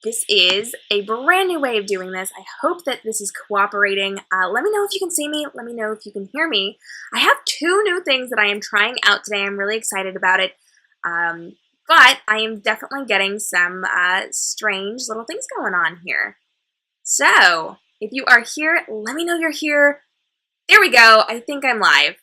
This is a brand new way of doing this. I hope that this is cooperating. Let me know if you can see me. Let me know if you can hear me. I have two new things that I am trying out today. I'm really excited about it. But I am definitely getting some strange little things going on here. So, if you are here, let me know you're here. There we go. I think I'm live.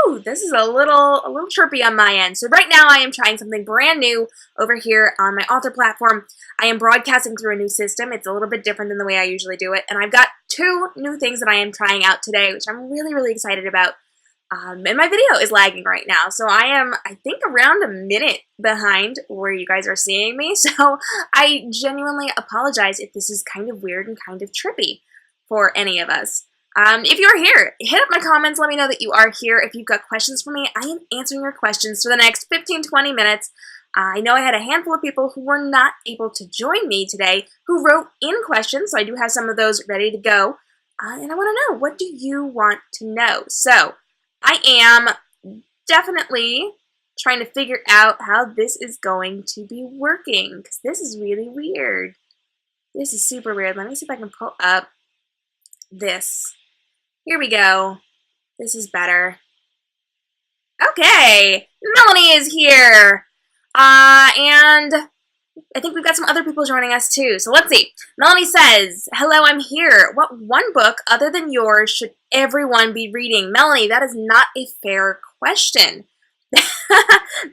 Woo, this is a little chirpy on my end. So right now I am trying something brand new over here on my author platform. I am broadcasting through a new system. It's a little bit different than the way I usually do it. And I've got two new things that I am trying out today, which I'm really excited about. And my video is lagging right now. So I am, I think, around a minute behind where you guys are seeing me. So I genuinely apologize if this is kind of weird and kind of trippy for any of us. If you're here, hit up my comments, let me know that you are here. If you've got questions for me, I am answering your questions for the next 15-20 minutes. I know I had a handful of people who were not able to join me today who wrote in questions, so I do have some of those ready to go. And I want to know, what do you want to know? So, I am definitely trying to figure out how this is going to be working, because this is really weird. This is super weird. Let me see if I can pull up this. Here we go. This is better. Okay, Melanie is here. And I think we've got some other people joining us too. So let's see. Melanie says, hello, I'm here. What one book other than yours should everyone be reading? Melanie, that is not a fair question.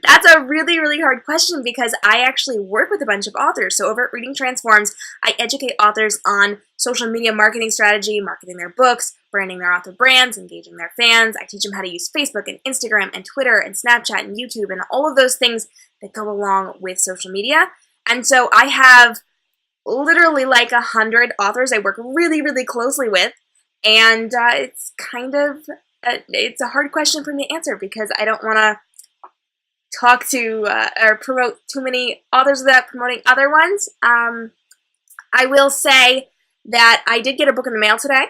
That's a really hard question because I actually work with a bunch of authors. So over at Reading Transforms, I educate authors on social media marketing strategy, marketing their books, branding their author brands, engaging their fans. I teach them how to use Facebook and Instagram and Twitter and Snapchat and YouTube and all of those things that go along with social media. And so I have literally like 100 authors I work really closely with. And it's kind of, it's a hard question for me to answer because I don't want to talk to or promote too many authors without promoting other ones. I will say that I did get a book in the mail today.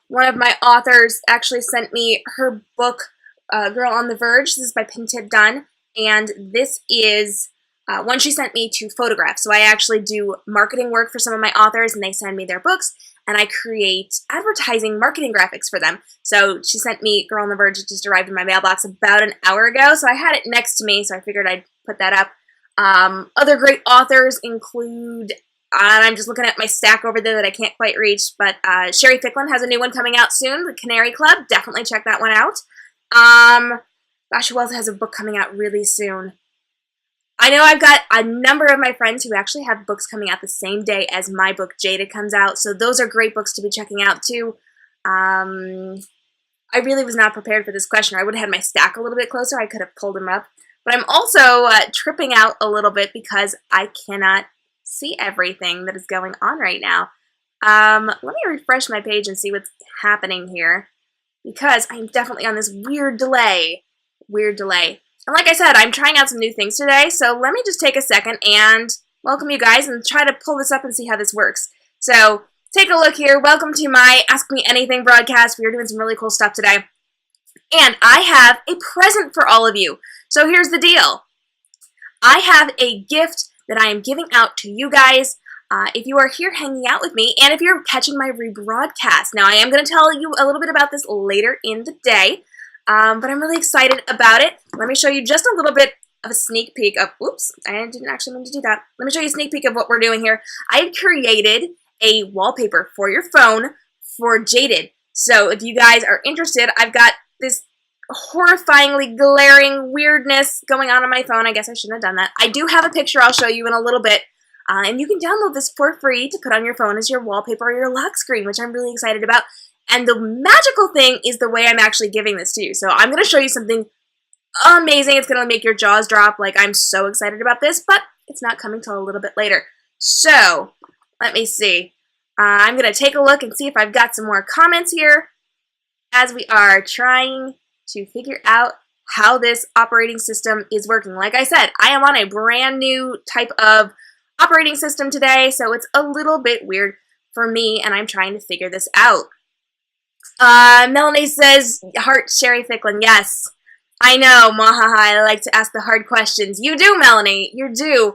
One of my authors actually sent me her book, Girl on the Verge. This is by Pin Tip Dunn, and this is one she sent me to photograph. So I actually do marketing work for some of my authors, and they send me their books, and I create advertising marketing graphics for them. So she sent me Girl on the Verge. It just arrived in my mailbox about an hour ago, so I had it next to me, so I figured I'd put that up. Other great authors include, and I'm just looking at my stack over there that I can't quite reach, but Sherry Ficklin has a new one coming out soon, The Canary Club. Definitely check that one out. Gosh, who else has a book coming out really soon? I know I've got a number of my friends who actually have books coming out the same day as my book, Jaded, comes out, so those are great books to be checking out, too. I really was not prepared for this question. I would have had my stack a little bit closer. I could have pulled them up. But I'm also tripping out a little bit because I cannot see everything that is going on right now. Let me refresh my page and see what's happening here, because I'm definitely on this weird delay. And like I said, I'm trying out some new things today, so let me just take a second and welcome you guys and try to pull this up and see how this works. So, take a look here. Welcome to my Ask Me Anything broadcast. We are doing some really cool stuff today. And I have a present for all of you. So here's the deal. I have a gift that I am giving out to you guys if you are here hanging out with me and if you're catching my rebroadcast. Now, I am going to tell you a little bit about this later in the day. But I'm really excited about it. Let me show you just a little bit of a sneak peek of, oops, I didn't actually mean to do that. Let me show you a sneak peek of what we're doing here. I've created a wallpaper for your phone for Jaded. So if you guys are interested, I've got this horrifyingly glaring weirdness going on my phone. I guess I shouldn't have done that. I do have a picture I'll show you in a little bit. And you can download this for free to put on your phone as your wallpaper or your lock screen, which I'm really excited about. And the magical thing is the way I'm actually giving this to you. So I'm going to show you something amazing. It's going to make your jaws drop. Like, I'm so excited about this, but it's not coming till a little bit later. So, let me see. I'm going to take a look and see if I've got some more comments here as we are trying to figure out how this operating system is working. Like I said, I am on a brand new type of operating system today, so it's a little bit weird for me, and I'm trying to figure this out. Melanie says, heart Sherry Ficklin. Yes, I know, Mahaha, I like to ask the hard questions. You do, Melanie, you do.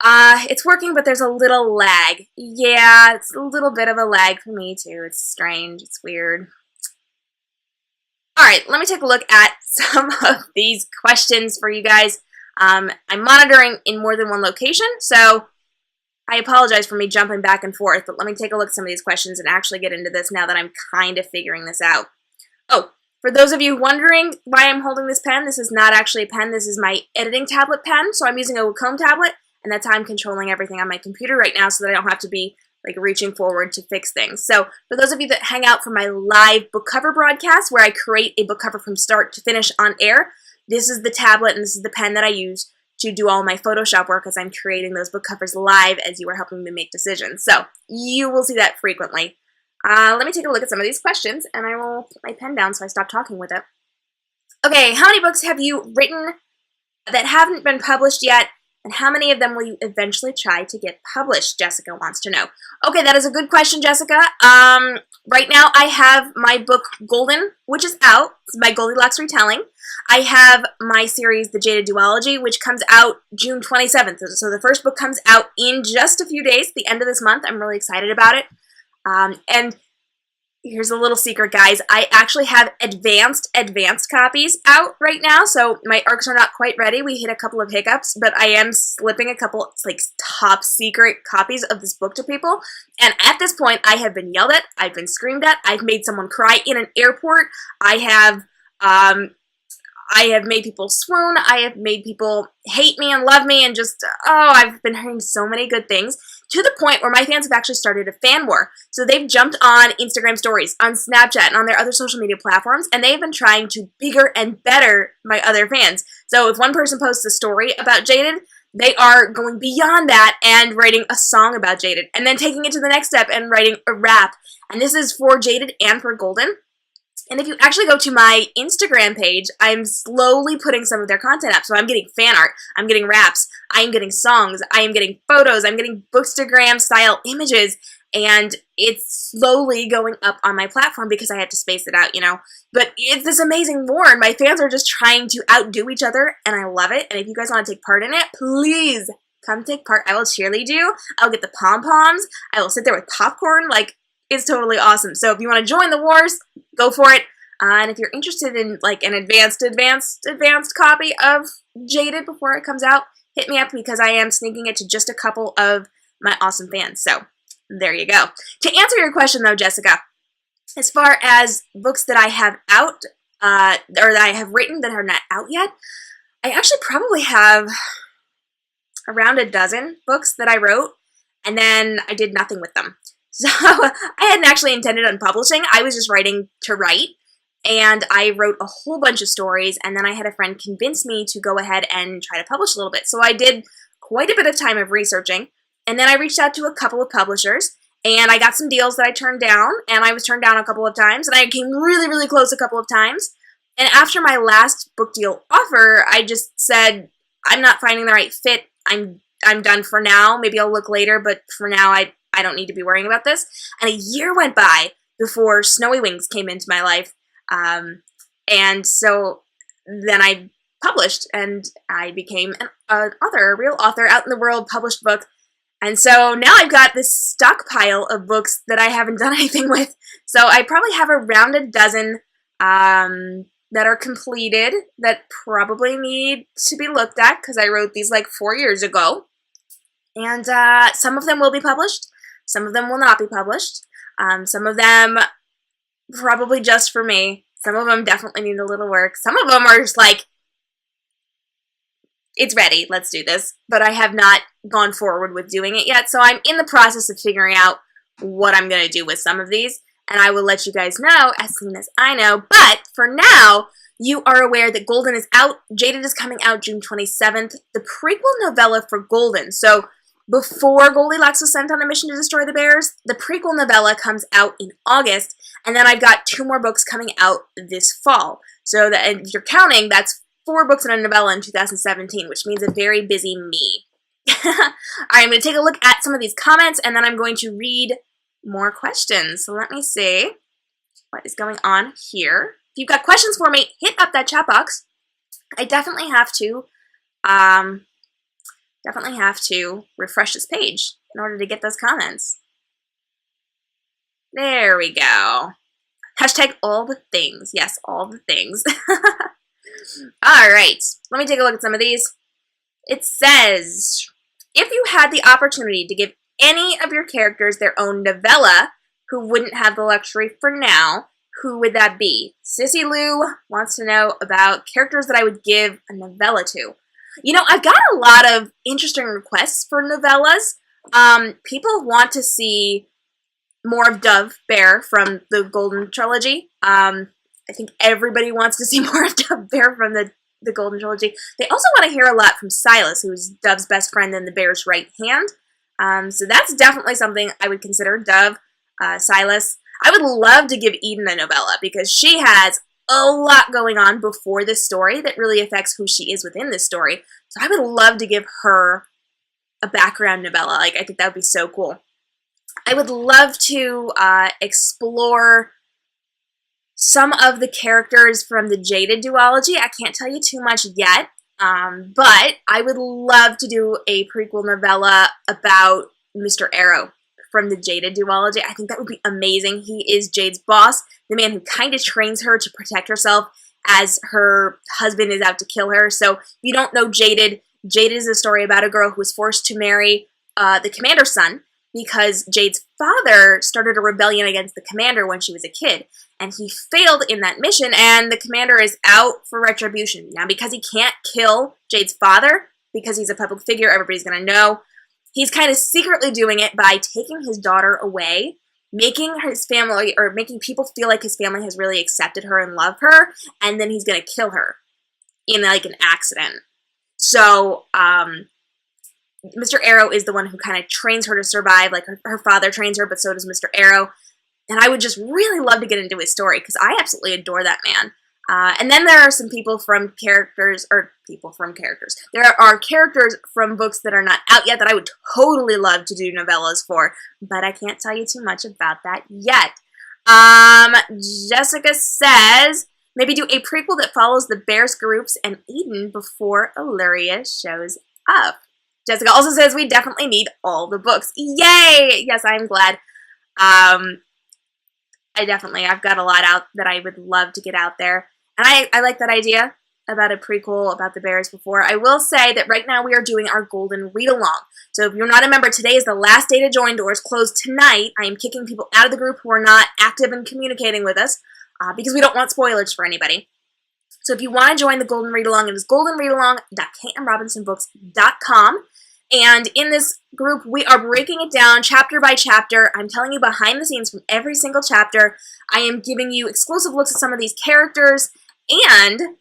It's working, but there's a little lag. Yeah, it's a little bit of a lag for me too. It's strange. It's weird. All right, let me take a look at some of these questions for you guys. I'm monitoring in more than one location, so I apologize for me jumping back and forth, but let me take a look at some of these questions and actually get into this now that I'm kind of figuring this out. Oh, for those of you wondering why I'm holding this pen, this is not actually a pen. This is my editing tablet pen, so I'm using a Wacom tablet, and that's how I'm controlling everything on my computer right now so that I don't have to be like reaching forward to fix things. So for those of you that hang out for my live book cover broadcast where I create a book cover from start to finish on air, this is the tablet and this is the pen that I use to do all my Photoshop work as I'm creating those book covers live as you are helping me make decisions. So you will see that frequently. Let me take a look at some of these questions and I will put my pen down so I stop talking with it. Okay, how many books have you written that haven't been published yet? And how many of them will you eventually try to get published? Jessica wants to know. Okay, that is a good question, Jessica. Right now I have my book Golden, which is out. It's my Goldilocks retelling. I have my series The Jaded Duology, which comes out June 27th. So the first book comes out in just a few days, the end of this month. I'm really excited about it. And here's a little secret, guys. I actually have advanced copies out right now, so my ARCs are not quite ready. We hit a couple of hiccups, but I am slipping a couple, like, top secret copies of this book to people. And at this point, I have been yelled at, I've been screamed at, I've made someone cry in an airport, I have made people swoon, I have made people hate me and love me, and just, oh, I've been hearing so many good things, to the point where my fans have actually started a fan war. So they've jumped on Instagram stories, on Snapchat, and on their other social media platforms, and they've been trying to bigger and better my other fans. So if one person posts a story about Jaded, they are going beyond that and writing a song about Jaded, and then taking it to the next step and writing a rap. And this is for Jaded and for Golden. And if you actually go to my Instagram page, I'm slowly putting some of their content up. So I'm getting fan art, I'm getting raps, I'm getting songs, I am getting photos, I'm getting Bookstagram style images, and it's slowly going up on my platform because I have to space it out, you know. But it's this amazing war, and my fans are just trying to outdo each other, and I love it. And if you guys want to take part in it, please come take part. I will cheerlead you, I'll get the pom-poms, I will sit there with popcorn, like, it's totally awesome. So if you want to join the wars, go for it. And if you're interested in like an advanced copy of Jaded before it comes out, hit me up because I am sneaking it to just a couple of my awesome fans. So there you go. To answer your question though, Jessica, as far as books that I have out, or that I have written that are not out yet, I actually probably have around a dozen books that I wrote, and then I did nothing with them. So I hadn't actually intended on publishing. I was just writing to write, and I wrote a whole bunch of stories, and then I had a friend convince me to go ahead and try to publish a little bit. So I did quite a bit of time of researching, and then I reached out to a couple of publishers, and I got some deals that I turned down, and I was turned down a couple of times, and I came really, really close a couple of times. And after my last book deal offer, I just said, I'm not finding the right fit. I'm done for now. Maybe I'll look later, but for now I don't need to be worrying about this. And a year went by before Snowy Wings came into my life. And so then I published, and I became an author, a real author, out in the world, published book. And so now I've got this stockpile of books that I haven't done anything with. So I probably have around a dozen that are completed that probably need to be looked at because I wrote these like 4 years ago. And some of them will be published. Some of them will not be published. Some of them probably just for me. Some of them definitely need a little work. Some of them are just like, it's ready, let's do this. But I have not gone forward with doing it yet, so I'm in the process of figuring out what I'm going to do with some of these, and I will let you guys know as soon as I know. But for now, you are aware that Golden is out. Jaded is coming out June 27th. The prequel novella for Golden, so before Goldilocks was sent on a mission to destroy the bears, the prequel novella comes out in August, and then I've got 2 more books coming out this fall. So that, if you're counting, that's 4 books and a novella in 2017, which means a very busy me. Alright, I'm going to take a look at some of these comments, and then I'm going to read more questions. So let me see what is going on here. If you've got questions for me, hit up that chat box. I definitely have to Definitely have to refresh this page in order to get those comments. There we go. Hashtag all the things. Yes, all the things. All right, let me take a look at some of these. It says, if you had the opportunity to give any of your characters their own novella who wouldn't have the luxury for now, who would that be? Sissy Lou wants to know about characters that I would give a novella to. You know, I've got a lot of interesting requests for novellas. People want to see more of Dove Bear from the Golden Trilogy. I think everybody wants to see more of Dove Bear from the Golden Trilogy. They also want to hear a lot from Silas, who's Dove's best friend and the bear's right hand. So that's definitely something I would consider. Dove, Silas. I would love to give Eden a novella because she has a lot going on before this story that really affects who she is within this story. So I would love to give her a background novella. Like, I think that would be so cool. I would love to explore some of the characters from the Jaded duology. I can't tell you too much yet, but I would love to do a prequel novella about Mr. Arrow from the Jaded duology. I think that would be amazing. He is Jade's boss, the man who kind of trains her to protect herself as her husband is out to kill her. So if you don't know Jaded, Jaded is a story about a girl who was forced to marry the commander's son because Jade's father started a rebellion against the commander when she was a kid. And he failed in that mission, and the commander is out for retribution. Now, because he can't kill Jade's father, because he's a public figure, everybody's going to know, he's kind of secretly doing it by taking his daughter away, making his family, or making people feel like his family has really accepted her and love her, and then he's going to kill her in, like, an accident. So, Mr. Arrow is the one who kind of trains her to survive, like her father trains her, but so does Mr. Arrow. And I would just really love to get into his story, because I absolutely adore that man. And then there are some people from characters, There are characters from books that are not out yet that I would totally love to do novellas for, but I can't tell you too much about that yet. Jessica says, maybe do a prequel that follows the Bears groups and Eden before Illyria shows up. Jessica also says, we definitely need all the books. Yay! Yes, I'm glad. I've got a lot out that I would love to get out there. And I like that idea about a prequel about the Bears before. I will say that right now we are doing our Golden Read-Along. So if you're not a member, today is the last day to join. Doors close tonight. I am kicking people out of the group who are not active and communicating with us because we don't want spoilers for anybody. So if you want to join the Golden Read-Along, it is goldenreadalong.k.m.robinsonbooks.com. And in this group, we are breaking it down chapter by chapter. I'm telling you behind the scenes from every single chapter. I am giving you exclusive looks at some of these characters, and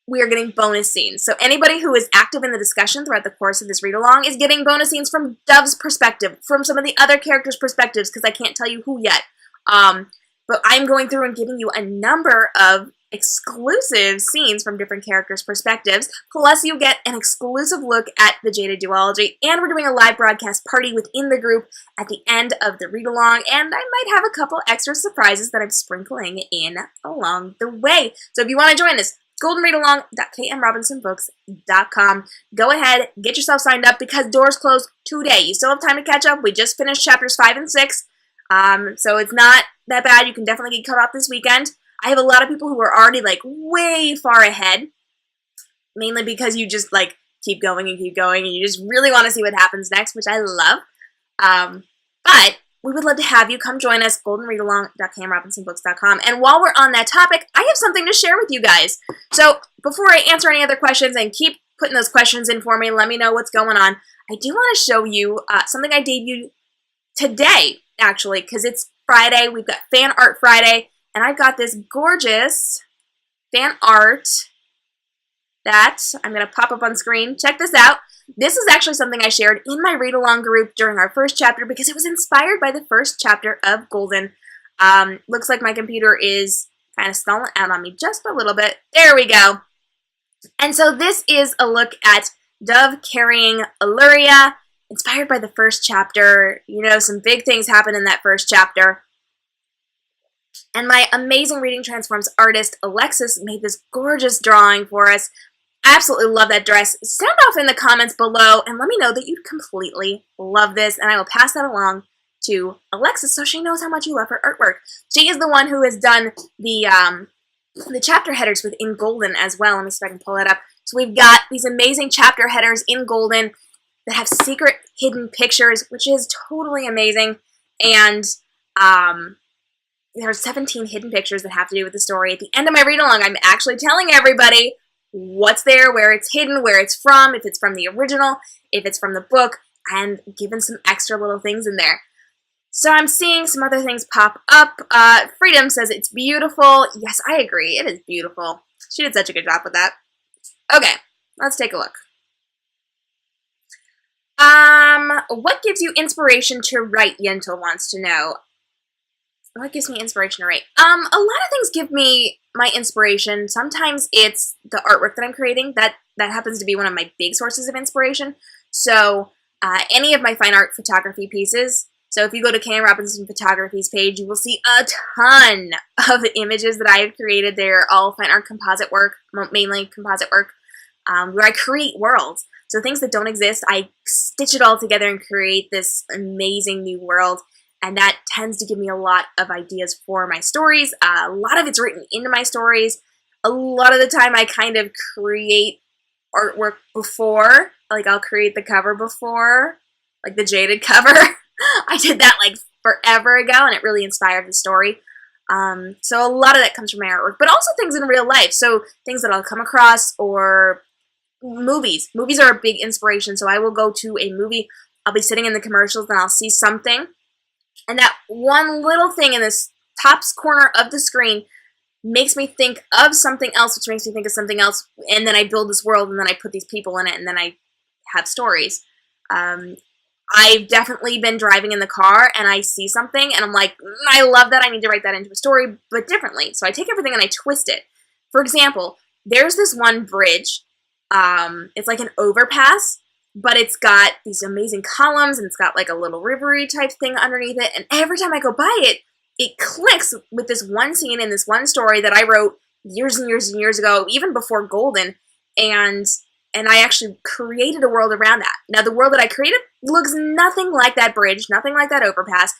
we are getting bonus scenes. So anybody who is active in the discussion throughout the course of this read-along is getting bonus scenes from Dove's perspective, from some of the other characters' perspectives, because I can't tell you who yet. But I'm going through and giving you a number of exclusive scenes from different characters' perspectives, plus you get an exclusive look at the Jaded duology, and we're doing a live broadcast party within the group at the end of the read-along, and I might have a couple extra surprises that I'm sprinkling in along the way. So if you want to join us, goldenreadalong.k.m.robinsonbooks.com. Go ahead, get yourself signed up, because doors close today. You still have time to catch up. We just finished chapters 5 and 6, so it's not that bad. You can definitely get caught up this weekend. I have a lot of people who are already, like, way far ahead, mainly because you just, like, keep going, and you just really want to see what happens next, which I love. But we would love to have you come join us, goldenreadalong.k.m.robinsonbooks.com. And while we're on that topic, I have something to share with you guys. So before I answer any other questions, and keep putting those questions in for me, let me know what's going on, I do want to show you something I debuted today, actually, because it's Friday. We've got Fan Art Friday. And I've got this gorgeous fan art that I'm going to pop up on screen. Check this out. This is actually something I shared in my read-along group during our first chapter because it was inspired by the first chapter of Golden. Looks like my computer is kind of stalling out on me just a little bit. There we go. And so this is a look at Dove carrying Illyria, inspired by the first chapter. You know, some big things happen in that first chapter. And my amazing Reading Transforms artist, Alexis, made this gorgeous drawing for us. absolutely love that dress. Sound off in the comments below and let me know that you completely love this, and I will pass that along to Alexis so she knows how much you love her artwork. She is the one who has done the chapter headers with In Golden as well. Let me see if I can pull it up. So we've got these amazing chapter headers in Golden that have secret hidden pictures, which is totally amazing. And there are 17 hidden pictures that have to do with the story. At the end of my read-along, I'm actually telling everybody what's there, where it's hidden, where it's from, if it's from the original, if it's from the book, and giving some extra little things in there. So I'm seeing some other things pop up. Freedom says it's beautiful. Yes, I agree. It is beautiful. She did such a good job with that. Okay, let's take a look. What gives you inspiration to write? Yentl wants to know. What gives me inspiration to write? A lot of things give me my inspiration. Sometimes it's the artwork that I'm creating. That happens to be one of my big sources of inspiration. So any of my fine art photography pieces. So if you go to k.m.robinson Photography's page, you will see a ton of images that I have created. They're all fine art composite work, mainly composite work, where I create worlds. So things that don't exist, I stitch it all together and create this amazing new world. And that tends to give me a lot of ideas for my stories. A lot of it's written into my stories. A lot of the time I kind of create artwork before. Like I'll create the cover before, like the Jaded cover. I did that like forever ago and it really inspired the story. So a lot of that comes from my artwork, but also things in real life. So things that I'll come across, or movies. Movies are a big inspiration. So I will go to a movie, I'll be sitting in the commercials and I'll see something. And that one little thing in this top corner of the screen makes me think of something else, which makes me think of something else. And then I build this world and then I put these people in it and then I have stories. I've definitely been driving in the car and I see something and I'm like, I love that. I need to write that into a story, but differently. So I take everything and I twist it. For example, there's this one bridge. It's like an overpass, but it's got these amazing columns and it's got like a little rivery type thing underneath it. And every time I go by it, it clicks with this one scene in this one story that I wrote years and years and years ago, even before Golden. And I actually created a world around that. Now, the world that I created looks nothing like that bridge, nothing like that overpass,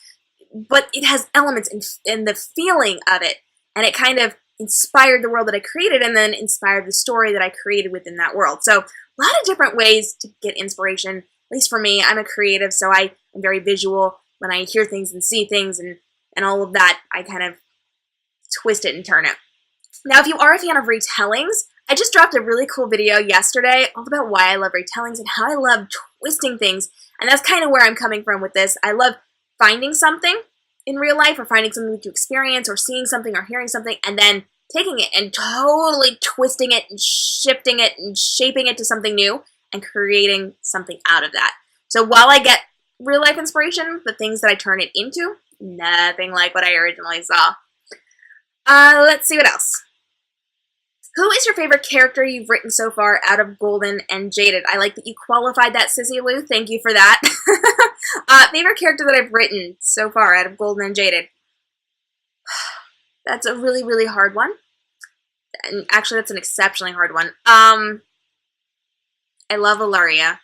but it has elements in the feeling of it. And it kind of inspired the world that I created and then inspired the story that I created within that world. So a lot of different ways to get inspiration. At least for me, I'm a creative, so I am very visual. When I hear things and see things and all of that, I kind of twist it and turn it. Now, if you are a fan of retellings, I just dropped a really cool video yesterday all about why I love retellings and how I love twisting things. And that's kind of where I'm coming from with this. I love finding something in real life or finding something to experience or seeing something or hearing something and then taking it and totally twisting it and shifting it and shaping it to something new and creating something out of that. So while I get real life inspiration, the things that I turn it into, nothing like what I originally saw. Let's see what else. Who is your favorite character you've written so far out of Golden and Jaded? I like that you qualified that, Sissy Lou. Thank you for that. Favorite character that I've written so far out of Golden and Jaded? That's a really, really hard one. And actually, that's an exceptionally hard one. I love Illyria.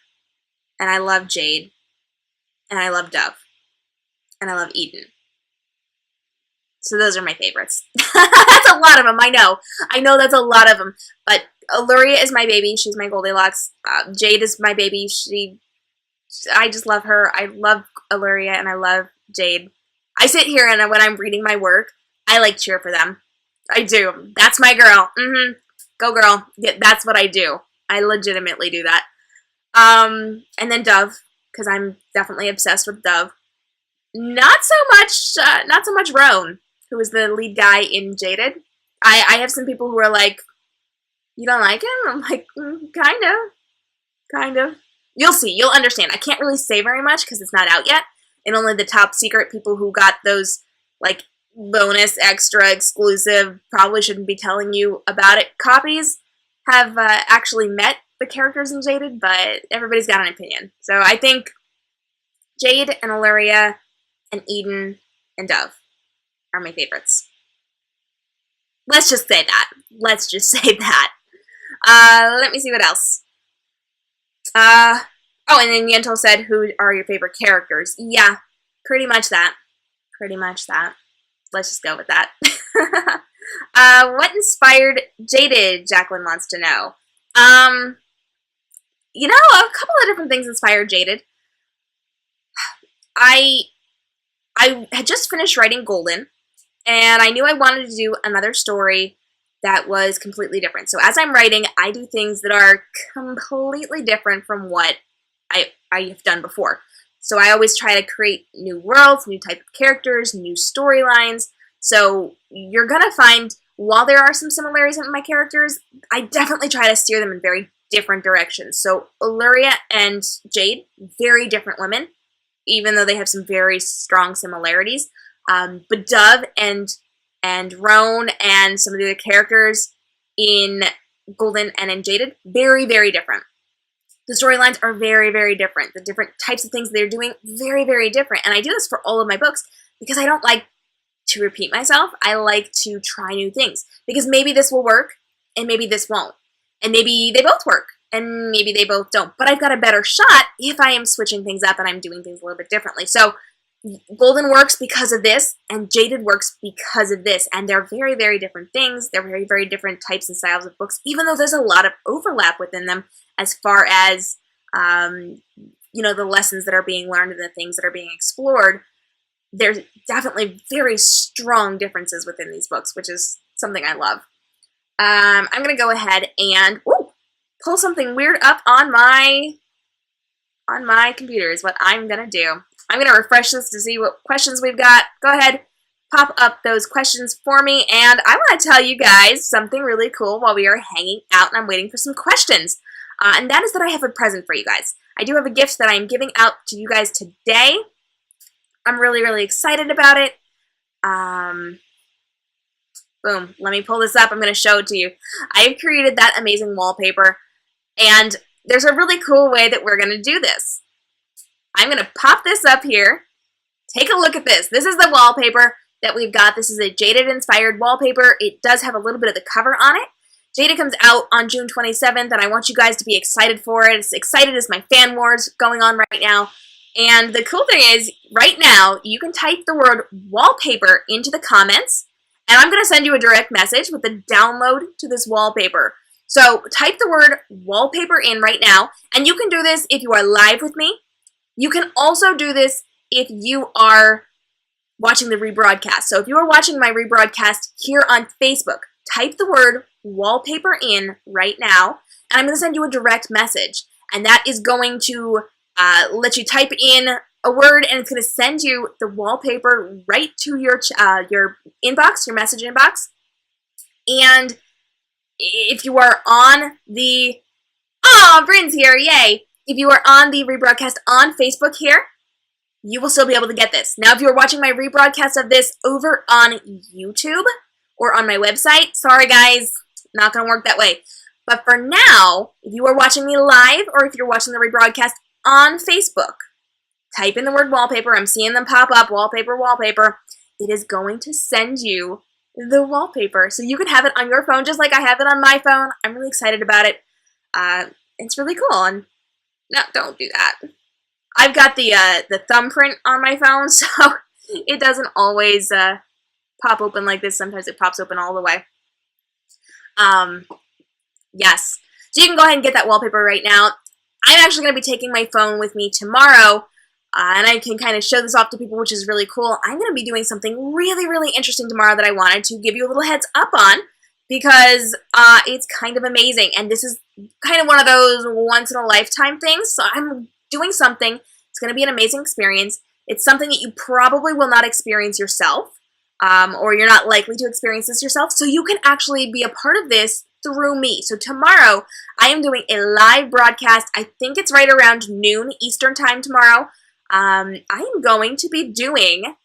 And I love Jade. And I love Dove. And I love Eden. So those are my favorites. That's a lot of them, I know. I know that's a lot of them. But Illyria is my baby. She's my Goldilocks. Jade is my baby. I just love her. I love Illyria and I love Jade. I sit here and when I'm reading my work, I like cheer for them. I do. That's my girl. Go girl. Yeah, that's what I do. I legitimately do that. And then Dove, because I'm definitely obsessed with Dove. Not so much Roan, who is the lead guy in Jaded. I have some people who are like, you don't like him? I'm like, kind of. You'll see. You'll understand. I can't really say very much because it's not out yet. And only the top secret people who got those, like, bonus, extra, exclusive, probably shouldn't be telling you about it copies have actually met the characters in Jaded, but everybody's got an opinion. So I think Jade and Illyria and Eden and Dove are my favorites. Let's just say that. Let me see what else. Oh, and then Yentl said, who are your favorite characters? Yeah, pretty much that. Pretty much that. Let's just go with that. What inspired Jaded? Jacqueline wants to know. You know, a couple of different things inspired Jaded. I had just finished writing Golden, and I knew I wanted to do another story that was completely different. So as I'm writing, I do things that are completely different from what I have done before. So I always try to create new worlds, new type of characters, new storylines. So you're going to find, while there are some similarities in my characters, I definitely try to steer them in very different directions. So Illyria and Jade, very different women, even though they have some very strong similarities. But Dove and Roan and some of the other characters in Golden and in Jaded, very, very different. The storylines are very, very different. The different types of things they're doing, very, very different. And I do this for all of my books because I don't like to repeat myself. I like to try new things because maybe this will work and maybe this won't. And maybe they both work and maybe they both don't. But I've got a better shot if I am switching things up and I'm doing things a little bit differently. So Golden works because of this, and Jaded works because of this, and they're very, very different things. They're very, very different types and styles of books, even though there's a lot of overlap within them as far as, you know, the lessons that are being learned and the things that are being explored. There's definitely very strong differences within these books, which is something I love. I'm going to go ahead and pull something weird up on my computer is what I'm going to do. I'm going to refresh this to see what questions we've got. Go ahead, pop up those questions for me, and I want to tell you guys something really cool while we are hanging out and I'm waiting for some questions. And that is that I have a present for you guys. I do have a gift that I'm giving out to you guys today. I'm really, really excited about it. Boom, let me pull this up. I'm going to show it to you. I have created that amazing wallpaper, and there's a really cool way that we're going to do this. I'm going to pop this up here. Take a look at this. This is the wallpaper that we've got. This is a Jaded-inspired wallpaper. It does have a little bit of the cover on it. Jaded comes out on June 27th, and I want you guys to be excited for it. As excited as my fan wars going on right now. And the cool thing is, right now, you can type the word wallpaper into the comments, and I'm going to send you a direct message with the download to this wallpaper. So type the word wallpaper in right now, and you can do this if you are live with me. You can also do this if you are watching the rebroadcast. So if you are watching my rebroadcast here on Facebook, type the word wallpaper in right now, and I'm going to send you a direct message. And that is going to let you type in a word, and it's going to send you the wallpaper right to your inbox, your message inbox. And if you are on the... Oh, Bryn's here, yay! If you are on the rebroadcast on Facebook here, you will still be able to get this. Now, if you're watching my rebroadcast of this over on YouTube or on my website, sorry guys, not going to work that way. But for now, if you are watching me live or if you're watching the rebroadcast on Facebook, type in the word wallpaper. I'm seeing them pop up, wallpaper, wallpaper. It is going to send you the wallpaper. So you can have it on your phone just like I have it on my phone. I'm really excited about it. It's really cool. And no, don't do that. I've got the thumbprint on my phone, so it doesn't always pop open like this. Sometimes it pops open all the way. Yes. So you can go ahead and get that wallpaper right now. I'm actually going to be taking my phone with me tomorrow, and I can kind of show this off to people, which is really cool. I'm going to be doing something really, really interesting tomorrow that I wanted to give you a little heads up on, because it's kind of amazing, and this is kind of one of those once-in-a-lifetime things. So I'm doing something. It's going to be an amazing experience. It's something that you probably will not experience yourself, or you're not likely to experience this yourself, so you can actually be a part of this through me. So tomorrow, I am doing a live broadcast. I think it's right around noon Eastern time tomorrow. I am going to be doing...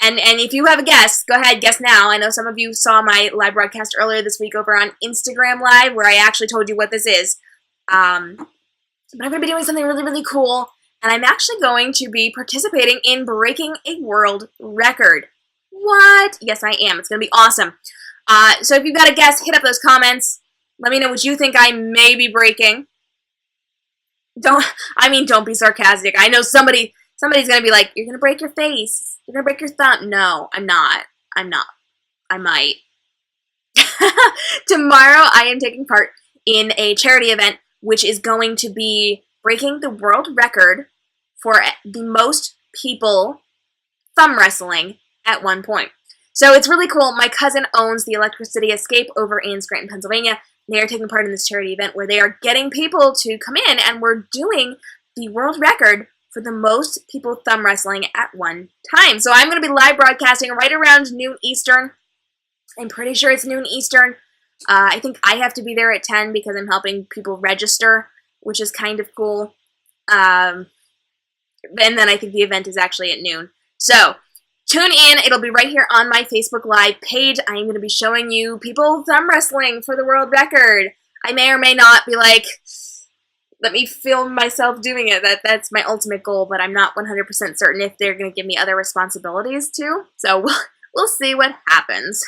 And if you have a guess, go ahead, guess now. I know some of you saw my live broadcast earlier this week over on Instagram Live, where I actually told you what this is. But I'm going to be doing something really, really cool, and I'm actually going to be participating in breaking a world record. What? Yes, I am. It's going to be awesome. So if you've got a guess, hit up those comments. Let me know what you think I may be breaking. Don't be sarcastic. I know somebody's gonna be like, you're gonna break your face. You're gonna break your thumb. No, I'm not. I might. Tomorrow I am taking part in a charity event, which is going to be breaking the world record for the most people thumb wrestling at one point. So it's really cool. My cousin owns the Electricity Escape over in Scranton, Pennsylvania. They are taking part in this charity event where they are getting people to come in, and we're doing the world record for the most people thumb wrestling at one time. So I'm going to be live broadcasting right around noon Eastern. I'm pretty sure it's noon Eastern. I think I have to be there at 10 because I'm helping people register, which is kind of cool. And then I think the event is actually at noon. So tune in. It'll be right here on my Facebook Live page. I'm going to be showing you people thumb wrestling for the world record. I may or may not be like, let me film myself doing it. That's my ultimate goal, but I'm not 100% certain if they're going to give me other responsibilities too. So we'll see what happens.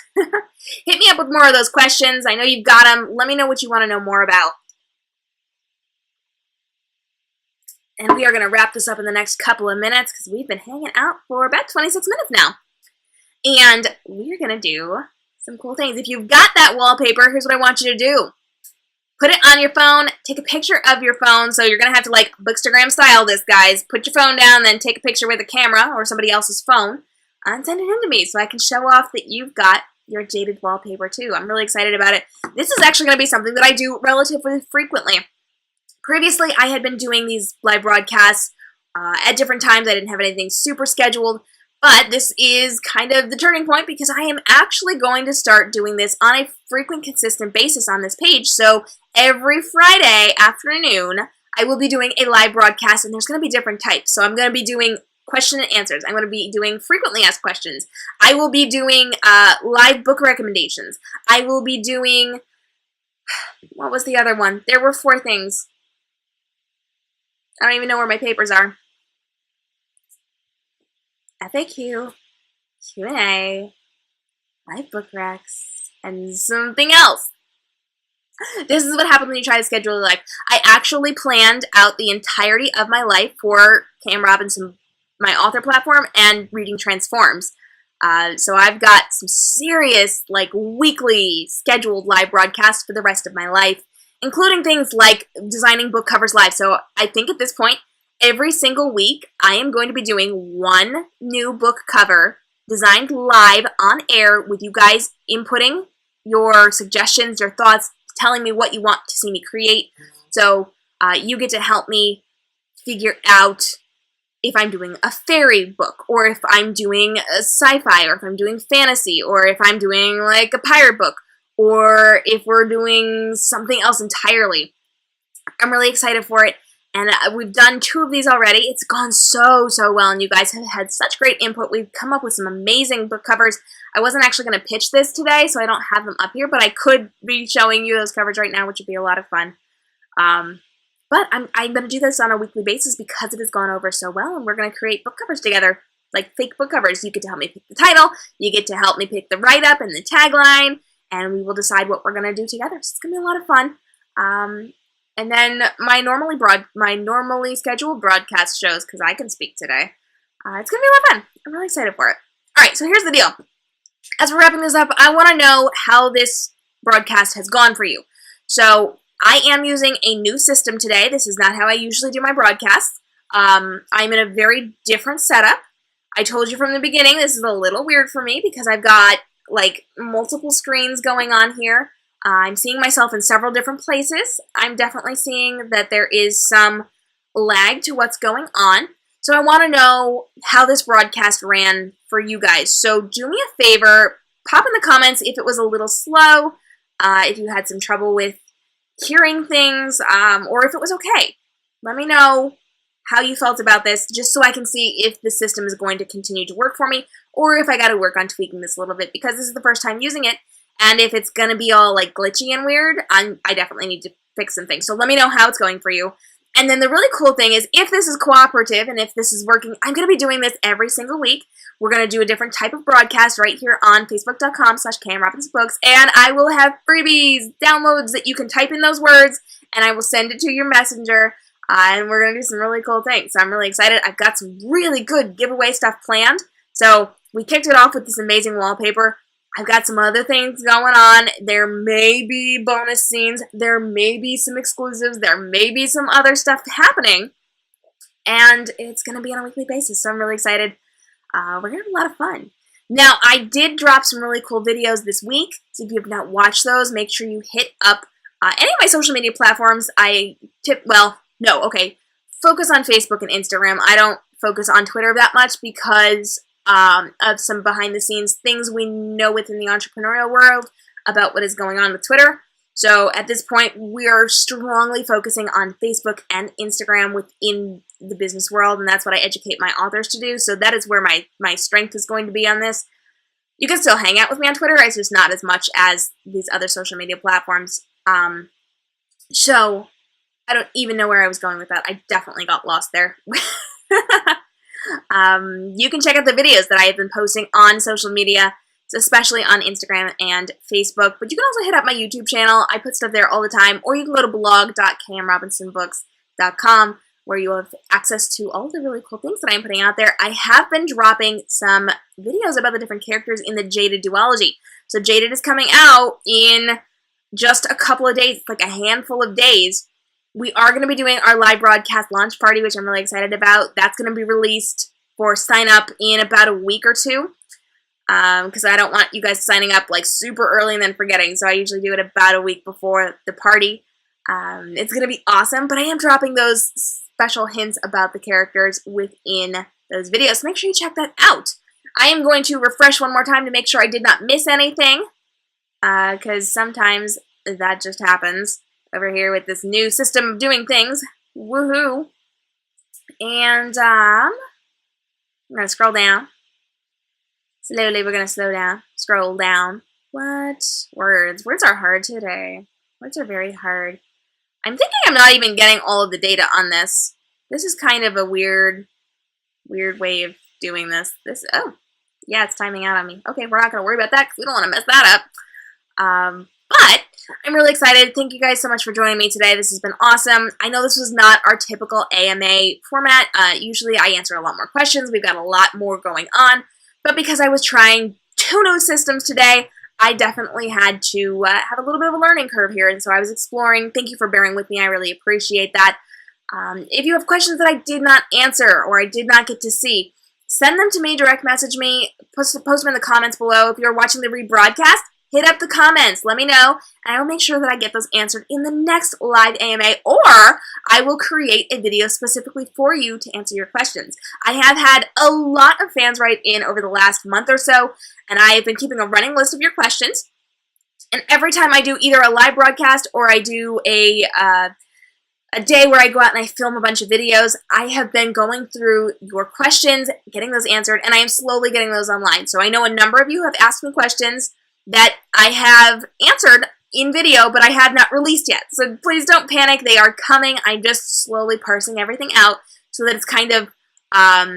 Hit me up with more of those questions. I know you've got them. Let me know what you want to know more about. And we are going to wrap this up in the next couple of minutes because we've been hanging out for about 26 minutes now. And we're going to do some cool things. If you've got that wallpaper, here's what I want you to do. Put it on your phone. Take a picture of your phone. So you're going to have to, like, Bookstagram style this, guys. Put your phone down, then take a picture with a camera or somebody else's phone and send it in to me so I can show off that you've got your jaded wallpaper, too. I'm really excited about it. This is actually going to be something that I do relatively frequently. Previously, I had been doing these live broadcasts at different times. I didn't have anything super scheduled, but this is kind of the turning point because I am actually going to start doing this on a frequent, consistent basis on this page. So every Friday afternoon, I will be doing a live broadcast, and there's going to be different types. So I'm going to be doing question and answers. I'm going to be doing frequently asked questions. I will be doing live book recommendations. I will be doing, what was the other one? There were 4 things. I don't even know where my papers are. FAQ, Q&A, live book recs, and something else. This is what happens when you try to schedule a life. I actually planned out the entirety of my life for K.m. Robinson, my author platform, and Reading Transforms. So I've got some serious, like, weekly scheduled live broadcasts for the rest of my life, including things like designing book covers live. So I think at this point, every single week, I am going to be doing one new book cover designed live on air with you guys inputting your suggestions, your thoughts, telling me what you want to see me create. So you get to help me figure out if I'm doing a fairy book, or if I'm doing a sci-fi, or if I'm doing fantasy, or if I'm doing like a pirate book, or if we're doing something else entirely. I'm really excited for it, and we've done 2 of these already. It's gone so well, and you guys have had such great input. We've come up with some amazing book covers. I wasn't actually going to pitch this today, so I don't have them up here, but I could be showing you those covers right now, which would be a lot of fun. But I'm going to do this on a weekly basis because it has gone over so well, and we're going to create book covers together, like fake book covers. You get to help me pick the title, you get to help me pick the write-up and the tagline, and we will decide what we're going to do together. So it's going to be a lot of fun. And then my normally scheduled broadcast shows, because I can speak today. It's going to be a lot of fun. I'm really excited for it. All right, so here's the deal. As we're wrapping this up, I want to know how this broadcast has gone for you. So I am using a new system today. This is not how I usually do my broadcasts. I'm in a very different setup. I told you from the beginning this is a little weird for me because I've got like multiple screens going on here. I'm seeing myself in several different places. I'm definitely seeing that there is some lag to what's going on. So I want to know how this broadcast ran for you guys. So do me a favor, pop in the comments if it was a little slow, if you had some trouble with hearing things, or if it was okay. Let me know how you felt about this, just so I can see if the system is going to continue to work for me, or if I got to work on tweaking this a little bit, because this is the first time using it, and if it's going to be all like glitchy and weird, I definitely need to fix some things. So let me know how it's going for you. And then the really cool thing is, if this is cooperative and if this is working, I'm going to be doing this every single week. We're going to do a different type of broadcast right here on facebook.com/k.m.robinsonbooks, and I will have freebies, downloads that you can type in those words, and I will send it to your messenger, and we're going to do some really cool things. So I'm really excited. I've got some really good giveaway stuff planned. So we kicked it off with this amazing wallpaper. I've got some other things going on. There may be bonus scenes. There may be some exclusives. There may be some other stuff happening. And it's going to be on a weekly basis, so I'm really excited. We're going to have a lot of fun. Now, I did drop some really cool videos this week, so if you have not watched those, make sure you hit up any of my social media platforms. Focus on Facebook and Instagram. I don't focus on Twitter that much because of some behind-the-scenes things we know within the entrepreneurial world about what is going on with Twitter. So at this point, we are strongly focusing on Facebook and Instagram within the business world, and that's what I educate my authors to do. So that is where my strength is going to be on this. You can still hang out with me on Twitter. It's just not as much as these other social media platforms. So I don't even know where I was going with that. I definitely got lost there. You can check out the videos that I have been posting on social media, especially on Instagram and Facebook, but you can also hit up my YouTube channel. I put stuff there all the time, or you can go to blog.k.m.robinsonbooks.com, where you have access to all the really cool things that I'm putting out there. I have been dropping some videos about the different characters in the Jaded duology. So Jaded is coming out in just a couple of days, like a handful of days. We are going to be doing our live broadcast launch party, which I'm really excited about. That's going to be released for sign up in about a week or two, because I don't want you guys signing up like super early and then forgetting. So I usually do it about a week before the party. It's going to be awesome, but I am dropping those special hints about the characters within those videos. So make sure you check that out. I am going to refresh one more time to make sure I did not miss anything, because sometimes that just happens over here with this new system of doing things. Woohoo! And I'm going to scroll down. Slowly, we're going to slow down. Scroll down. What? Words. Words are hard today. Words are very hard. I'm thinking I'm not even getting all of the data on this. This is kind of a weird way of doing this. Oh, yeah, it's timing out on me. Okay, we're not going to worry about that because we don't want to mess that up. But I'm really excited. Thank you guys so much for joining me today. This has been awesome. I know this was not our typical AMA format. Usually I answer a lot more questions. We've got a lot more going on. But because I was trying 2 new systems today, I definitely had to have a little bit of a learning curve here. And so I was exploring. Thank you for bearing with me. I really appreciate that. If you have questions that I did not answer or I did not get to see, send them to me, direct message me, post them in the comments below. If you're watching the rebroadcast, hit up the comments, let me know, and I will make sure that I get those answered in the next live AMA, or I will create a video specifically for you to answer your questions. I have had a lot of fans write in over the last month or so, and I have been keeping a running list of your questions, and every time I do either a live broadcast or I do a day where I go out and I film a bunch of videos, I have been going through your questions, getting those answered, and I am slowly getting those online. So I know a number of you have asked me questions that I have answered in video, but I have not released yet. So please don't panic. They are coming. I'm just slowly parsing everything out so that it's kind of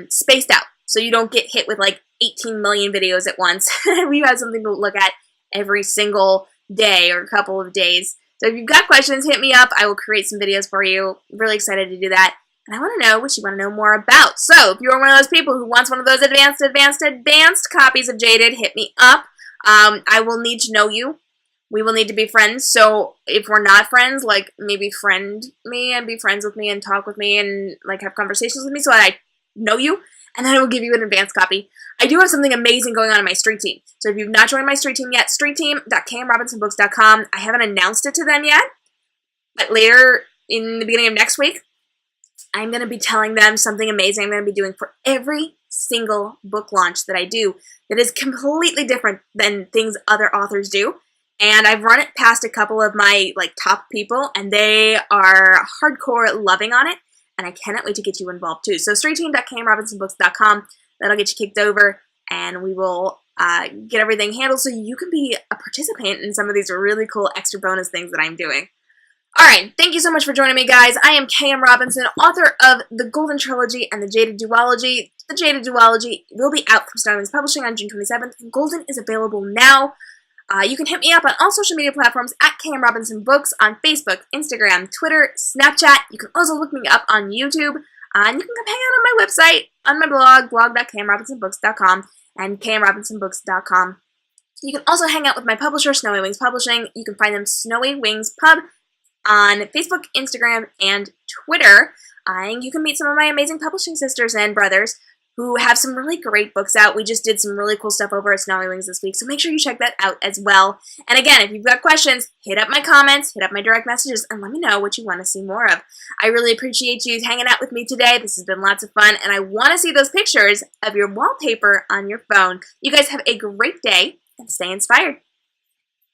spaced out. So you don't get hit with like 18 million videos at once. We have something to look at every single day or couple of days. So if you've got questions, hit me up. I will create some videos for you. I'm really excited to do that. And I want to know what you want to know more about. So if you're one of those people who wants one of those advanced copies of Jaded, hit me up. I will need to know you. We will need to be friends. So if we're not friends, like maybe friend me and be friends with me and talk with me and like have conversations with me so I know you, and then I will give you an advanced copy. I do have something amazing going on in my street team. So if you've not joined my street team yet, streetteam.k.m.robinsonbooks.com. I haven't announced it to them yet, but later in the beginning of next week, I'm going to be telling them something amazing I'm going to be doing for every single book launch that I do that is completely different than things other authors do. And I've run it past a couple of my like top people, and they are hardcore loving on it, and I cannot wait to get you involved too. So streetteam.k.m.robinsonbooks.com, that'll get you kicked over, and we will get everything handled so you can be a participant in some of these really cool extra bonus things that I'm doing. Alright, thank you so much for joining me, guys. I am K.m. Robinson, author of The Golden Trilogy and The Jaded Duology. The Jaded Duology will be out from Snowy Wings Publishing on June 27th. Golden is available now. You can hit me up on all social media platforms at k.m. Robinson Books on Facebook, Instagram, Twitter, Snapchat. You can also look me up on YouTube. And you can come hang out on my website, on my blog, blog.k.m.robinsonbooks.com and k.m.robinsonbooks.com. You can also hang out with my publisher, Snowy Wings Publishing. You can find them Snowy Wings Pub on Facebook, Instagram, and Twitter. And you can meet some of my amazing publishing sisters and brothers who have some really great books out. We just did some really cool stuff over at Snowy Wings this week, so make sure you check that out as well. And again, if you've got questions, hit up my comments, hit up my direct messages, and let me know what you want to see more of. I really appreciate you hanging out with me today. This has been lots of fun, and I want to see those pictures of your wallpaper on your phone. You guys have a great day, and stay inspired.